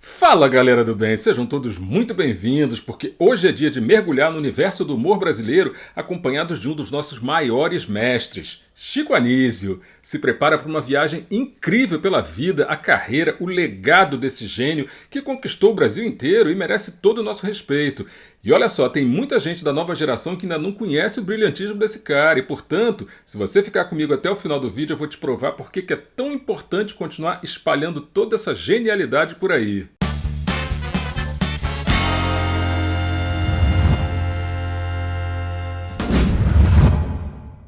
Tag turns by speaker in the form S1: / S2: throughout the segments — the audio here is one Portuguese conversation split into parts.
S1: Fala galera do bem, sejam todos muito bem-vindos, porque hoje é dia de mergulhar no universo do humor brasileiro, acompanhados de um dos nossos maiores mestres, Chico Anísio. Se prepara para uma viagem incrível pela vida, a carreira, o legado desse gênio que conquistou o Brasil inteiro e merece todo o nosso respeito. E olha só, tem muita gente da nova geração que ainda não conhece o brilhantismo desse cara e, portanto, se você ficar comigo até o final do vídeo, eu vou te provar por que é tão importante continuar espalhando toda essa genialidade por aí.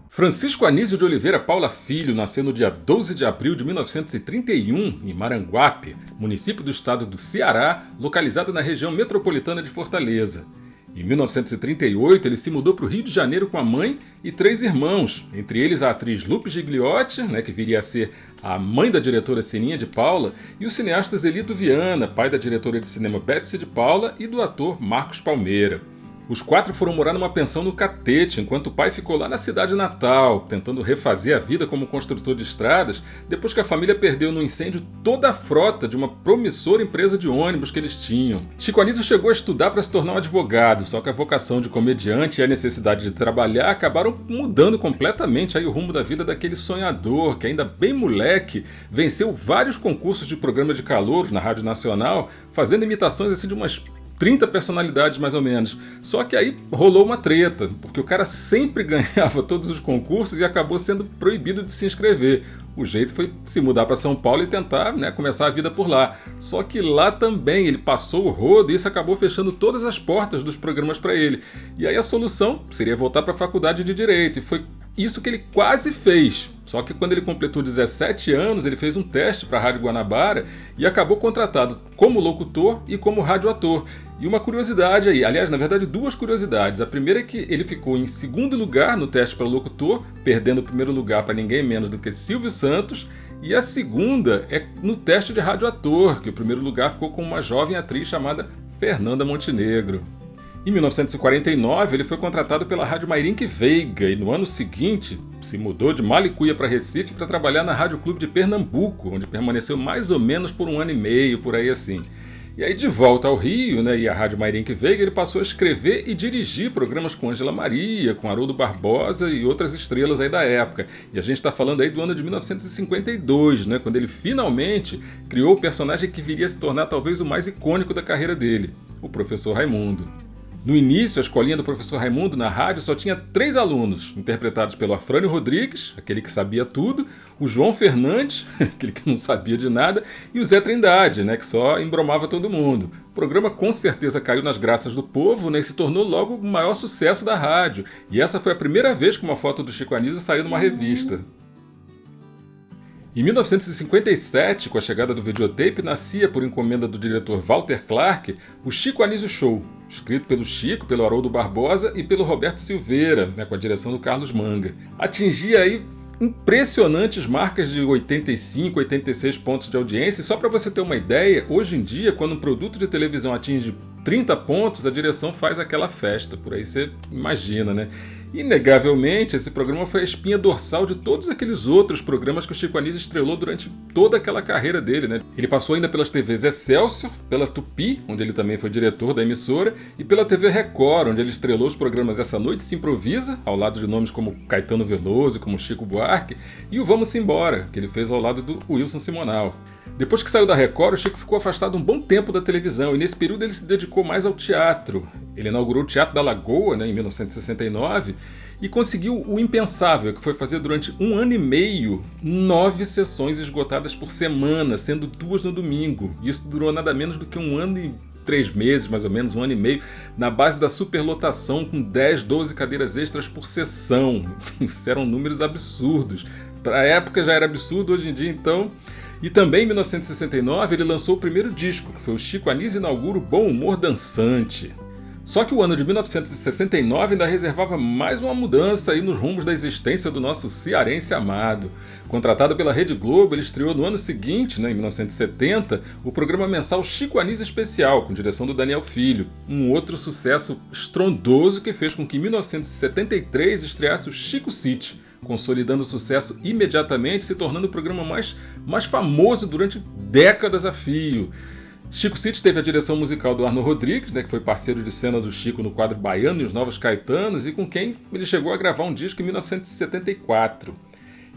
S1: Francisco Anísio de Oliveira Paula Filho nasceu no dia 12 de abril de 1931 em Maranguape, município do estado do Ceará, localizado na região metropolitana de Fortaleza. Em 1938, ele se mudou para o Rio de Janeiro com a mãe e 3 irmãos, entre eles a atriz Lupe Gigliotti, que viria a ser a mãe da diretora Sininha de Paula, e o cineasta Zelito Viana, pai da diretora de cinema Betsy de Paula e do ator Marcos Palmeira. Os 4 foram morar numa pensão no Catete, enquanto o pai ficou lá na cidade natal, tentando refazer a vida como construtor de estradas, depois que a família perdeu no incêndio toda a frota de uma promissora empresa de ônibus que eles tinham. Chico Anísio chegou a estudar para se tornar um advogado, só que a vocação de comediante e a necessidade de trabalhar acabaram mudando completamente aí o rumo da vida daquele sonhador, que ainda bem moleque, venceu vários concursos de programa de calouros na Rádio Nacional, fazendo imitações assim de umas 30 personalidades mais ou menos. Só que aí rolou uma treta, porque o cara sempre ganhava todos os concursos e acabou sendo proibido de se inscrever. O jeito foi se mudar para São Paulo e tentar começar a vida por lá. Só que lá também ele passou o rodo e isso acabou fechando todas as portas dos programas para ele. E aí a solução seria voltar para a faculdade de Direito, e foi isso que ele quase fez. Só que quando ele completou 17 anos, ele fez um teste para a Rádio Guanabara e acabou contratado como locutor e como radioator. E uma curiosidade aí, aliás, na verdade 2 curiosidades. A primeira é que ele ficou em segundo lugar no teste para locutor, perdendo o primeiro lugar para ninguém menos do que Silvio Santos. E a segunda é no teste de radioator, que o primeiro lugar ficou com uma jovem atriz chamada Fernanda Montenegro. Em 1949, ele foi contratado pela Rádio Mairinque Veiga e no ano seguinte se mudou de Malicuia para Recife para trabalhar na Rádio Clube de Pernambuco, onde permaneceu mais ou menos por 1 ano e meio, por aí assim. E aí de volta ao Rio e à Rádio Mairinque Veiga, ele passou a escrever e dirigir programas com Ângela Maria, com Haroldo Barbosa e outras estrelas aí da época. E a gente está falando aí do ano de 1952, quando ele finalmente criou o personagem que viria a se tornar talvez o mais icônico da carreira dele, o Professor Raimundo. No início, a escolinha do Professor Raimundo na rádio só tinha 3 alunos, interpretados pelo Afrânio Rodrigues, aquele que sabia tudo, o João Fernandes, aquele que não sabia de nada, e o Zé Trindade, que só embromava todo mundo. O programa com certeza caiu nas graças do povo e se tornou logo o maior sucesso da rádio. E essa foi a primeira vez que uma foto do Chico Anísio saiu numa revista. Em 1957, com a chegada do videotape, nascia por encomenda do diretor Walter Clark o Chico Anísio Show, escrito pelo Chico, pelo Haroldo Barbosa e pelo Roberto Silveira, com a direção do Carlos Manga. Atingia aí impressionantes marcas de 85, 86 pontos de audiência. E só para você ter uma ideia, hoje em dia, quando um produto de televisão atinge 30 pontos, a direção faz aquela festa, por aí você imagina, Inegavelmente, esse programa foi a espinha dorsal de todos aqueles outros programas que o Chico Anísio estrelou durante toda aquela carreira dele, Ele passou ainda pelas TVs Excelsior, pela Tupi, onde ele também foi diretor da emissora, e pela TV Record, onde ele estrelou os programas Essa Noite Se Improvisa, ao lado de nomes como Caetano Veloso, como Chico Buarque, e o Vamos Embora, que ele fez ao lado do Wilson Simonal. Depois que saiu da Record, o Chico ficou afastado um bom tempo da televisão e nesse período ele se dedicou mais ao teatro. Ele inaugurou o Teatro da Lagoa, em 1969, e conseguiu o impensável, que foi fazer durante 1 ano e meio 9 sessões esgotadas por semana, sendo 2 no domingo. Isso durou nada menos do que 1 ano e 3 meses, mais ou menos 1 ano e meio, na base da superlotação, com 10, 12 cadeiras extras por sessão. Isso eram números absurdos. Para a época já era absurdo, hoje em dia então. E também em 1969 ele lançou o primeiro disco, que foi o Chico Anísio Inaugura o Bom Humor Dançante. Só que o ano de 1969 ainda reservava mais uma mudança aí nos rumos da existência do nosso cearense amado. Contratado pela Rede Globo, ele estreou no ano seguinte, em 1970, o programa mensal Chico Anísio Especial, com direção do Daniel Filho, um outro sucesso estrondoso que fez com que em 1973 estreasse o Chico City, consolidando o sucesso imediatamente, se tornando o programa mais famoso durante décadas a fio. Chico City teve a direção musical do Arno Rodrigues, né, que foi parceiro de cena do Chico no quadro Baiano e os Novos Caetanos, e com quem ele chegou a gravar um disco em 1974.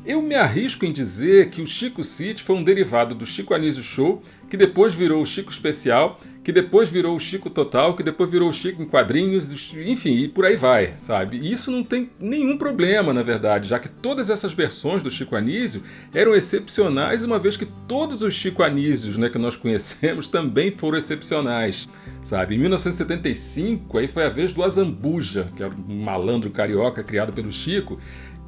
S1: Eu me arrisco em dizer que o Chico City foi um derivado do Chico Anísio Show, que depois virou o Chico Especial, que depois virou o Chico Total, que depois virou o Chico em quadrinhos, enfim, e por aí vai, sabe? E isso não tem nenhum problema, na verdade, já que todas essas versões do Chico Anísio eram excepcionais, uma vez que todos os Chico Anísios, né, que nós conhecemos também foram excepcionais, sabe? Em 1975, aí foi a vez do Azambuja, que era um malandro carioca criado pelo Chico,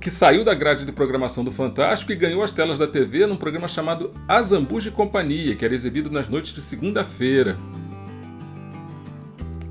S1: que saiu da grade de programação do Fantástico e ganhou as telas da TV num programa chamado Azambuja e Companhia, que era exibido nas noites de segunda-feira.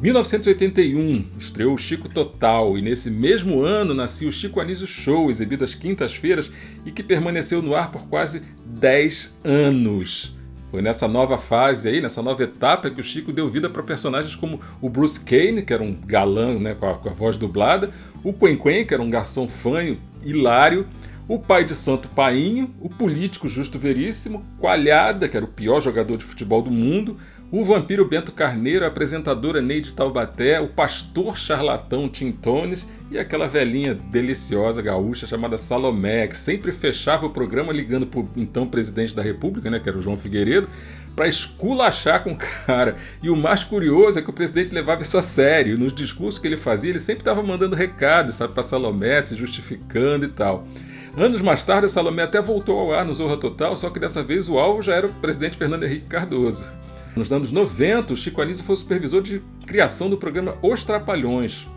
S1: 1981, estreou o Chico Total, e nesse mesmo ano nascia o Chico Anísio Show, exibido às quintas-feiras e que permaneceu no ar por quase 10 anos. Foi nessa nova fase aí, nessa nova etapa, que o Chico deu vida para personagens como o Bruce Kane, que era um galã, né, com a voz dublada, o Quen Quen, que era um garçom fanho, hilário, o pai de santo Painho, o político Justo Veríssimo, Coalhada, que era o pior jogador de futebol do mundo, o vampiro Bento Carneiro, a apresentadora Neide Taubaté, o pastor charlatão Tim Tones e aquela velhinha deliciosa gaúcha chamada Salomé, que sempre fechava o programa ligando para o então presidente da República, né, que era o João Figueiredo, para esculachar com o cara. E o mais curioso é que o presidente levava isso a sério. Nos discursos que ele fazia, ele sempre estava mandando recados, sabe, para Salomé, se justificando e tal. Anos mais tarde, a Salomé até voltou ao ar no Zorra Total, só que dessa vez o alvo já era o presidente Fernando Henrique Cardoso. Nos anos 90, o Chico Anísio foi o supervisor de criação do programa Os Trapalhões.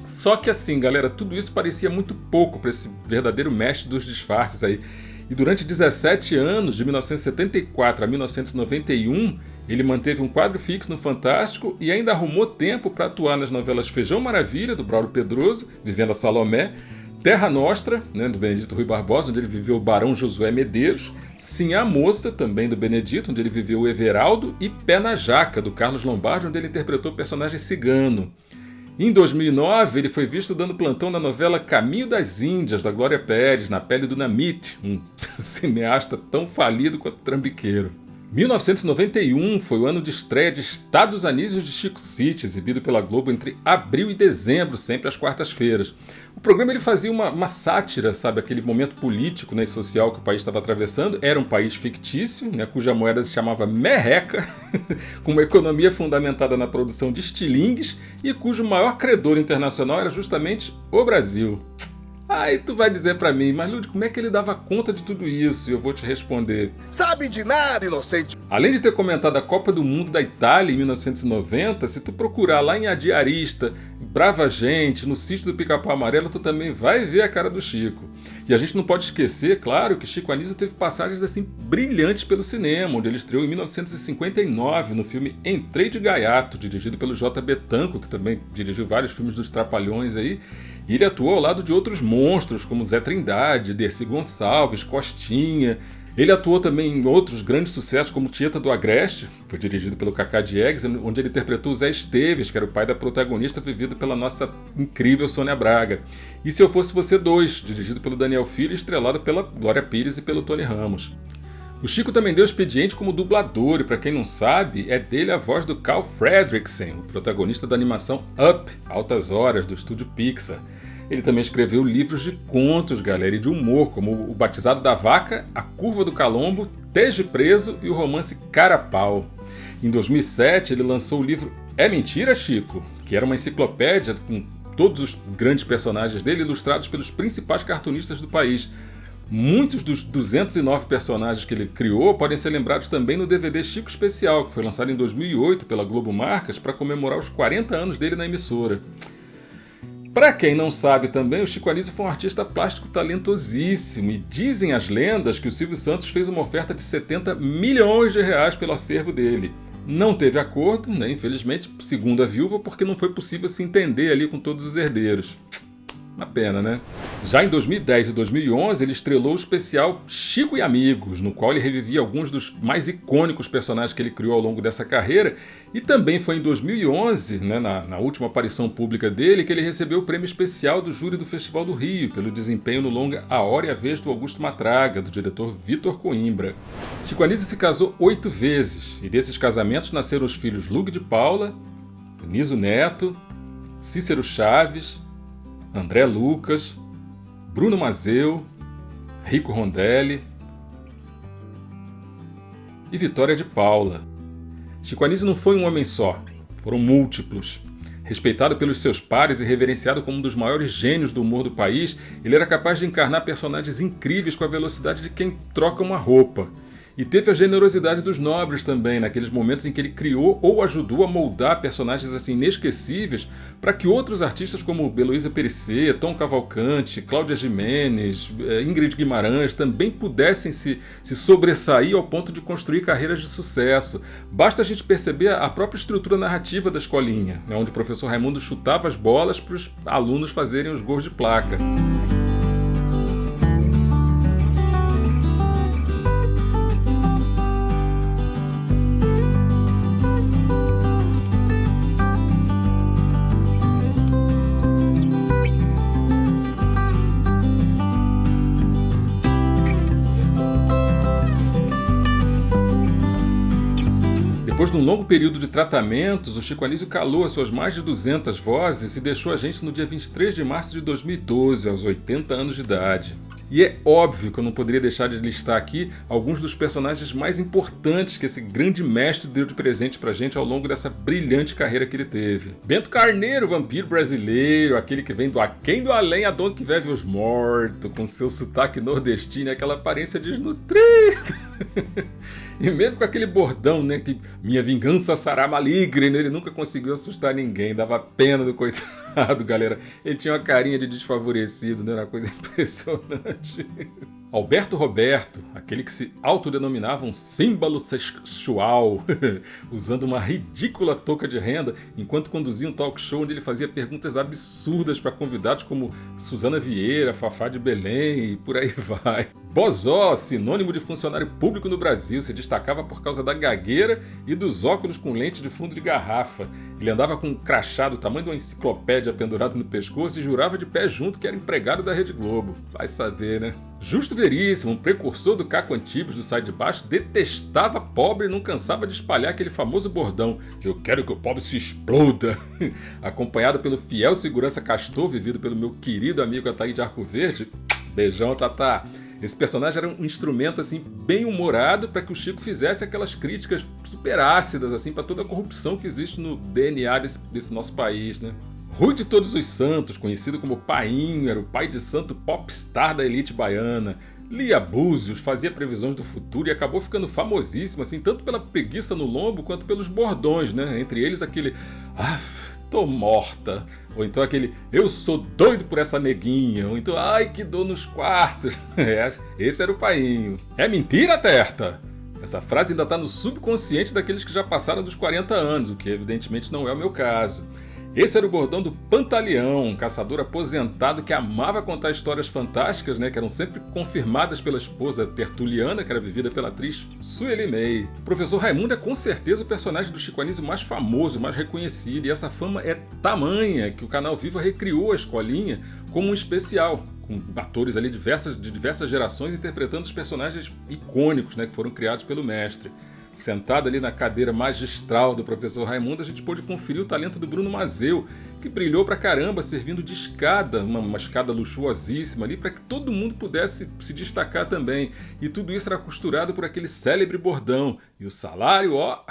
S1: Só que assim, galera, tudo isso parecia muito pouco para esse verdadeiro mestre dos disfarces aí. E durante 17 anos, de 1974 a 1991, ele manteve um quadro fixo no Fantástico e ainda arrumou tempo para atuar nas novelas Feijão Maravilha, do Braulio Pedroso, Vivendo a Salomé, Terra Nostra, né, do Benedito Rui Barbosa, onde ele viveu o Barão Josué Medeiros, Sim a Moça, também do Benedito, onde ele viveu o Everaldo, e Pé na Jaca, do Carlos Lombardi, onde ele interpretou o personagem cigano. Em 2009, ele foi visto dando plantão na novela Caminho das Índias, da Glória Pérez, na pele do Namit, um cineasta tão falido quanto trambiqueiro. 1991 foi o ano de estreia de Estados Anísios de Chico City, exibido pela Globo entre abril e dezembro, sempre às quartas-feiras. O programa ele fazia uma sátira, sabe, aquele momento político, né, e social que o país estava atravessando. Era um país fictício, né, cuja moeda se chamava merreca, com uma economia fundamentada na produção de estilingues e cujo maior credor internacional era justamente o Brasil. Aí tu vai dizer pra mim, mas Lud, como é que ele dava conta de tudo isso? E eu vou te responder.
S2: Sabe de nada, inocente!
S1: Além de ter comentado a Copa do Mundo da Itália em 1990, se tu procurar lá em A Diarista, Brava Gente, no Sítio do Pica-Pau Amarelo, tu também vai ver a cara do Chico. E a gente não pode esquecer, claro, que Chico Anísio teve passagens assim brilhantes pelo cinema, onde ele estreou em 1959 no filme Entrei de Gaiato, dirigido pelo J. Betanco, que também dirigiu vários filmes dos Trapalhões aí. E ele atuou ao lado de outros monstros, como Zé Trindade, Dercy Gonçalves, Costinha. Ele atuou também em outros grandes sucessos, como Tieta do Agreste, foi dirigido pelo Cacá Diegues, onde ele interpretou Zé Esteves, que era o pai da protagonista, vivido pela nossa incrível Sônia Braga. E Se Eu Fosse Você 2, dirigido pelo Daniel Filho e estrelado pela Glória Pires e pelo Tony Ramos. O Chico também deu expediente como dublador, e para quem não sabe, é dele a voz do Carl Fredricksen, o protagonista da animação Up, Altas Horas, do estúdio Pixar. Ele também escreveu livros de contos, galera, e de humor, como O Batizado da Vaca, A Curva do Calombo, Teje Preso e o romance Cara-Pau. Em 2007, ele lançou o livro É Mentira, Chico?, que era uma enciclopédia com todos os grandes personagens dele, ilustrados pelos principais cartunistas do país. Muitos dos 209 personagens que ele criou podem ser lembrados também no DVD Chico Especial, que foi lançado em 2008 pela Globo Marcas para comemorar os 40 anos dele na emissora. Para quem não sabe também, o Chico Anísio foi um artista plástico talentosíssimo, e dizem as lendas que o Silvio Santos fez uma oferta de 70 milhões de reais pelo acervo dele. Não teve acordo, né, infelizmente, segundo a viúva, porque não foi possível se entender ali com todos os herdeiros. Uma pena, né? Já em 2010 e 2011, ele estrelou o especial Chico e Amigos, no qual ele revivia alguns dos mais icônicos personagens que ele criou ao longo dessa carreira. E também foi em 2011, né, na última aparição pública dele, que ele recebeu o prêmio especial do júri do Festival do Rio, pelo desempenho no longa A Hora e a Vez do Augusto Matraga, do diretor Vitor Coimbra. Chico Anísio se casou 8 vezes, e desses casamentos nasceram os filhos Lug de Paula, Niso Neto, Cícero Chaves, André Lucas, Bruno Mazeu, Rico Rondelli e Vitória de Paula. Chico Anísio não foi um homem só, foram múltiplos. Respeitado pelos seus pares e reverenciado como um dos maiores gênios do humor do país, ele era capaz de encarnar personagens incríveis com a velocidade de quem troca uma roupa. E teve a generosidade dos nobres também, naqueles momentos em que ele criou ou ajudou a moldar personagens assim inesquecíveis para que outros artistas como Heloísa Périssé, Tom Cavalcante, Cláudia Gimenez, Ingrid Guimarães também pudessem se sobressair ao ponto de construir carreiras de sucesso. Basta a gente perceber a própria estrutura narrativa da escolinha, né, onde o professor Raimundo chutava as bolas para os alunos fazerem os gols de placa. Depois de um longo período de tratamentos, o Chico Anísio calou as suas mais de 200 vozes e deixou a gente no dia 23 de março de 2012, aos 80 anos de idade. E é óbvio que eu não poderia deixar de listar aqui alguns dos personagens mais importantes que esse grande mestre deu de presente pra gente ao longo dessa brilhante carreira que ele teve. Bento Carneiro, vampiro brasileiro, aquele que vem do aquém do além, a dona que vive os mortos, com seu sotaque nordestino e aquela aparência desnutrida. E mesmo com aquele bordão, né, que minha vingança será maligna, ele nunca conseguiu assustar ninguém, dava pena do coitado, galera. Ele tinha uma carinha de desfavorecido, né, era uma coisa impressionante. Alberto Roberto, aquele que se autodenominava um símbolo sexual, usando uma ridícula touca de renda, enquanto conduzia um talk show onde ele fazia perguntas absurdas para convidados como Suzana Vieira, Fafá de Belém e por aí vai. Bozó, sinônimo de funcionário público no Brasil, se destacava por causa da gagueira e dos óculos com lente de fundo de garrafa. Ele andava com um crachá do tamanho de uma enciclopédia pendurado no pescoço e jurava de pé junto que era empregado da Rede Globo. Vai saber, né? Justo Veríssimo, um precursor do Caco Antibes do Sai de Baixo, detestava pobre e não cansava de espalhar aquele famoso bordão: "Eu quero que o pobre se exploda", acompanhado pelo fiel segurança Castor, vivido pelo meu querido amigo Ataí de Arco Verde. Beijão, Tatá. Esse personagem era um instrumento assim bem humorado para que o Chico fizesse aquelas críticas super ácidas assim para toda a corrupção que existe no DNA desse nosso país, né? Rui de Todos os Santos, conhecido como Painho, era o pai de santo popstar da elite baiana. Lia Búzios fazia previsões do futuro e acabou ficando famosíssimo assim tanto pela preguiça no lombo quanto pelos bordões, né? Entre eles aquele "tô morta", ou então aquele "eu sou doido por essa neguinha", ou então "ai, que dor nos quartos". Esse era o Painho. É mentira, Terta? Essa frase ainda está no subconsciente daqueles que já passaram dos 40 anos, o que evidentemente não é o meu caso. Esse era o bordão do Pantaleão, um caçador aposentado que amava contar histórias fantásticas, né, que eram sempre confirmadas pela esposa Tertuliana, que era vivida pela atriz Sueli May. O professor Raimundo é com certeza o personagem do Chico Anísio mais famoso, mais reconhecido, e essa fama é tamanha que o canal Viva recriou a escolinha como um especial, com atores ali de diversas gerações interpretando os personagens icônicos, né, que foram criados pelo mestre. Sentado ali na cadeira magistral do professor Raimundo, a gente pôde conferir o talento do Bruno Mazeu, que brilhou pra caramba, servindo de escada, uma escada luxuosíssima ali, para que todo mundo pudesse se destacar também. E tudo isso era costurado por aquele célebre bordão. E o salário, ó...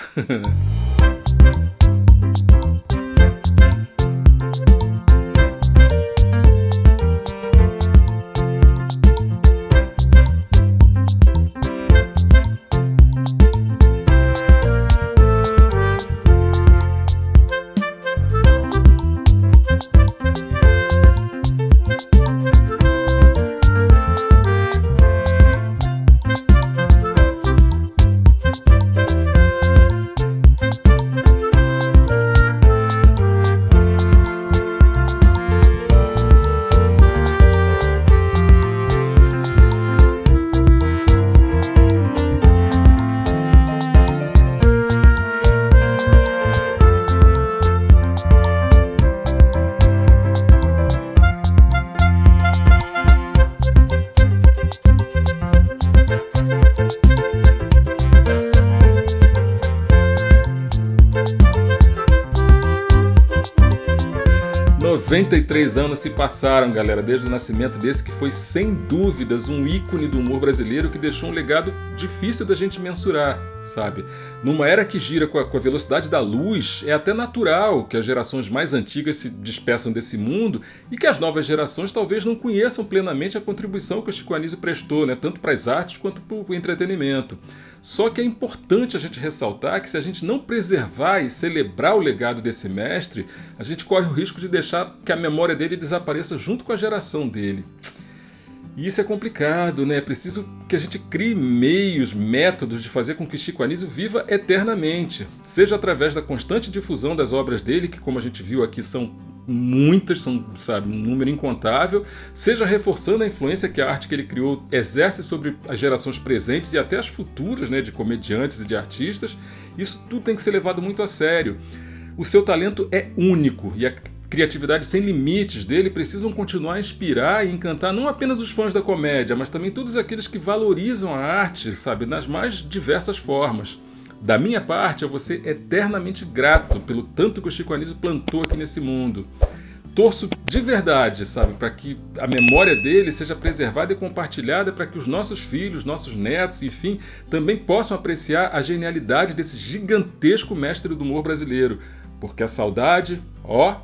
S1: 93 anos se passaram, galera, desde o nascimento desse que foi, sem dúvidas, um ícone do humor brasileiro que deixou um legado difícil da gente mensurar, sabe? Numa era que gira com a velocidade da luz, é até natural que as gerações mais antigas se despeçam desse mundo e que as novas gerações talvez não conheçam plenamente a contribuição que o Chico Anísio prestou, né? Tanto para as artes quanto para o entretenimento. Só que é importante a gente ressaltar que se a gente não preservar e celebrar o legado desse mestre, a gente corre o risco de deixar que a memória dele desapareça junto com a geração dele. E isso é complicado, né? É preciso que a gente crie meios, métodos de fazer com que Chico Anísio viva eternamente, seja através da constante difusão das obras dele, que como a gente viu aqui são muitas, são, sabe, um número incontável, seja reforçando a influência que a arte que ele criou exerce sobre as gerações presentes e até as futuras, né, de comediantes e de artistas. Isso tudo tem que ser levado muito a sério. O seu talento é único e a criatividade sem limites dele precisam continuar a inspirar e encantar não apenas os fãs da comédia, mas também todos aqueles que valorizam a arte, sabe, nas mais diversas formas. Da minha parte, eu vou ser eternamente grato pelo tanto que o Chico Anísio plantou aqui nesse mundo. Torço de verdade, sabe, para que a memória dele seja preservada e compartilhada para que os nossos filhos, nossos netos, enfim, também possam apreciar a genialidade desse gigantesco mestre do humor brasileiro. Porque a saudade, ó,